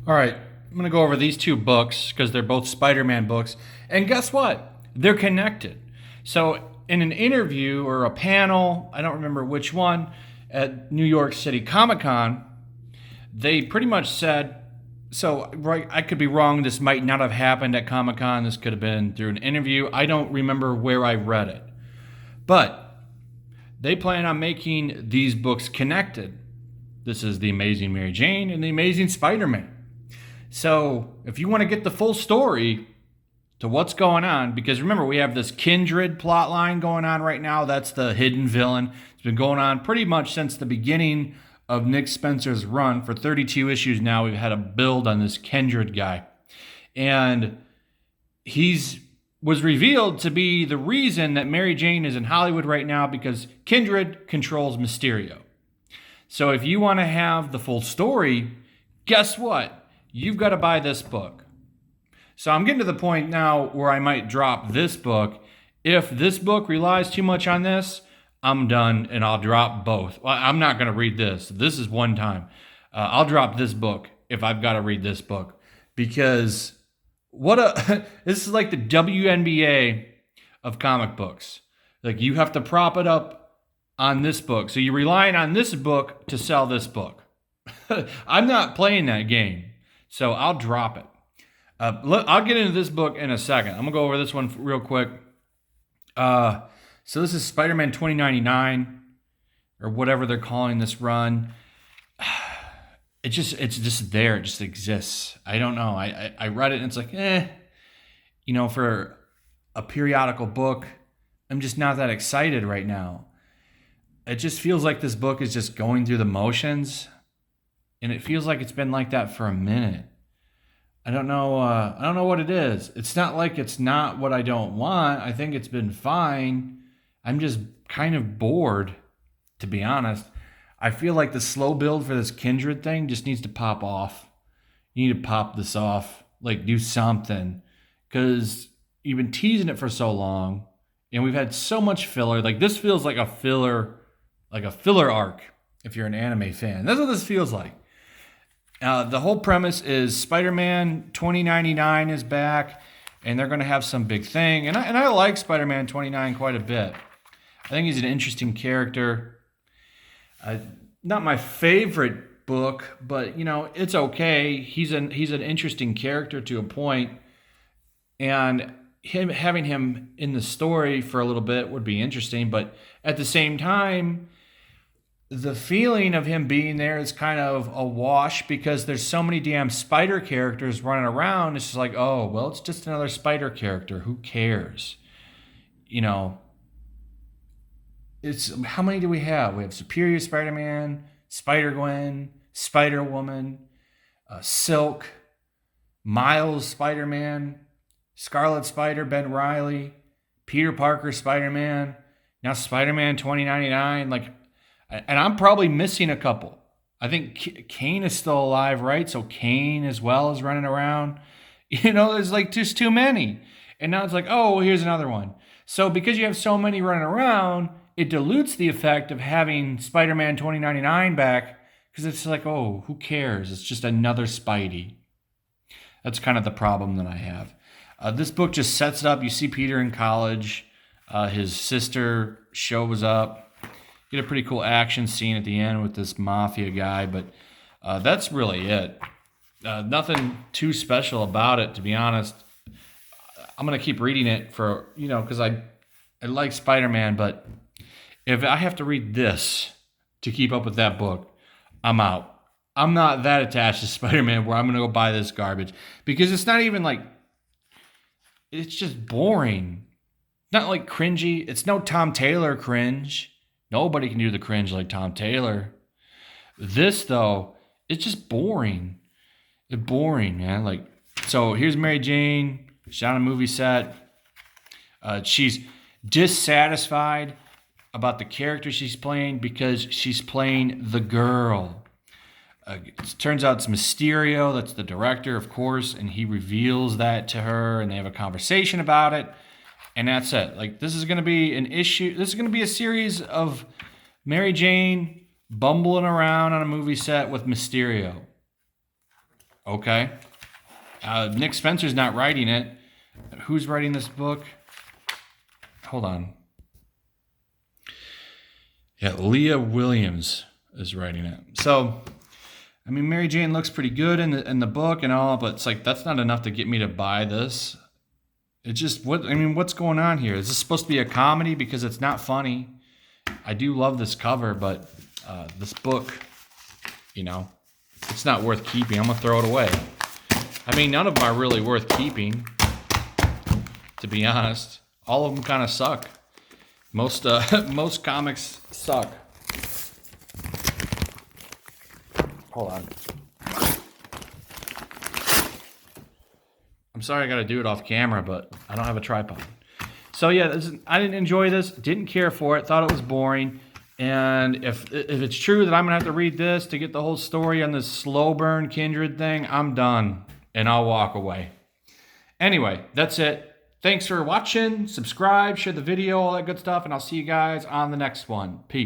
All right, I'm going to go over these two books because they're both Spider-Man books. And guess what? They're connected. So, in an interview or a panel, I don't remember which one, at New York City Comic Con, they pretty much said, so right, I could be wrong. This might not have happened at Comic Con. This could have been through an interview. I don't remember where I read it. But they plan on making these books connected. This is The Amazing Mary Jane and The Amazing Spider-Man. So if you want to get the full story to what's going on, because remember, we have this Kindred plot line going on right now. That's the hidden villain. It's been going on pretty much since the beginning of Nick Spencer's run. For 32 issues now, we've had a build on this Kindred guy. And he's was revealed to be the reason that Mary Jane is in Hollywood right now, because Kindred controls Mysterio. So if you want to have the full story, guess what? You've got to buy this book. So I'm getting to the point now where I might drop this book. If this book relies too much on this, I'm done and I'll drop both. Well, I'm not going to read this. This is one time. I'll drop this book if I've got to read this book, because this is like the WNBA of comic books. Like, you have to prop it up on this book. So you're relying on this book to sell this book. I'm not playing that game. So I'll drop it. I'll get into this book in a second. I'm going to go over this one real quick. So this is Spider-Man 2099, or whatever they're calling this run. It's just there. It just exists. I don't know. I read it and it's like, for a periodical book, I'm just not that excited right now. It just feels like this book is just going through the motions. And it feels like it's been like that for a minute. I don't know what it is. It's not like it's not what I don't want. I think it's been fine. I'm just kind of bored, to be honest. I feel like the slow build for this Kindred thing just needs to pop off. You need to pop this off. Like, do something. Because you've been teasing it for so long. And we've had so much filler. Like, this feels like a filler arc, if you're an anime fan. That's what this feels like. The whole premise is Spider-Man 2099 is back, and they're going to have some big thing. And I like Spider-Man 29 quite a bit. I think he's an interesting character. Not my favorite book, but it's okay. He's an interesting character to a point, and having him in the story for a little bit would be interesting. But at the same time, the feeling of him being there is kind of a wash, because there's so many damn spider characters running around. It's just like, oh, well, it's just another spider character. Who cares? It's, how many do we have? We have Superior Spider-Man, Spider-Gwen, Spider-Woman, Silk, Miles Spider-Man, Scarlet Spider, Ben Reilly, Peter Parker Spider-Man, now Spider-Man 2099. Like, and I'm probably missing a couple. I think Kane is still alive, right? So Kane as well is running around. There's like just too many. And now it's like, oh, well, here's another one. So because you have so many running around, it dilutes the effect of having Spider-Man 2099 back, because it's like, oh, who cares? It's just another Spidey. That's kind of the problem that I have. This book just sets it up. You see Peter in college. His sister shows up. Get a pretty cool action scene at the end with this mafia guy, but that's really it. Nothing too special about it, to be honest. I'm going to keep reading it for, because I like Spider-Man, but if I have to read this to keep up with that book, I'm out. I'm not that attached to Spider-Man where I'm going to go buy this garbage, because it's not even like, it's just boring. Not like cringy. It's no Tom Taylor cringe. Nobody can do the cringe like Tom Taylor. This, though, it's just boring. It's boring, man. Like, so here's Mary Jane. She's on a movie set. She's dissatisfied about the character she's playing because she's playing the girl. It turns out it's Mysterio. That's the director, of course, and he reveals that to her, and they have a conversation about it. And that's it. Like, this is going to be an issue. This is going to be a series of Mary Jane bumbling around on a movie set with Mysterio. Okay. Nick Spencer's not writing it. Who's writing this book? Hold on. Yeah, Leah Williams is writing it. So, I mean, Mary Jane looks pretty good in the book and all, but it's like that's not enough to get me to buy this. It just what's going on here? Is this supposed to be a comedy? Because it's not funny. I do love this cover, but this book, it's not worth keeping. I'm gonna throw it away. I mean, none of them are really worth keeping, to be honest. All of them kind of suck. Most comics suck. Hold on. I'm sorry I got to do it off camera, but I don't have a tripod. So yeah, I didn't enjoy this. Didn't care for it. Thought it was boring. And if it's true that I'm gonna have to read this to get the whole story on this slow burn Kindred thing, I'm done and I'll walk away. Anyway, that's it. Thanks for watching. Subscribe, share the video, all that good stuff, and I'll see you guys on the next one. Peace.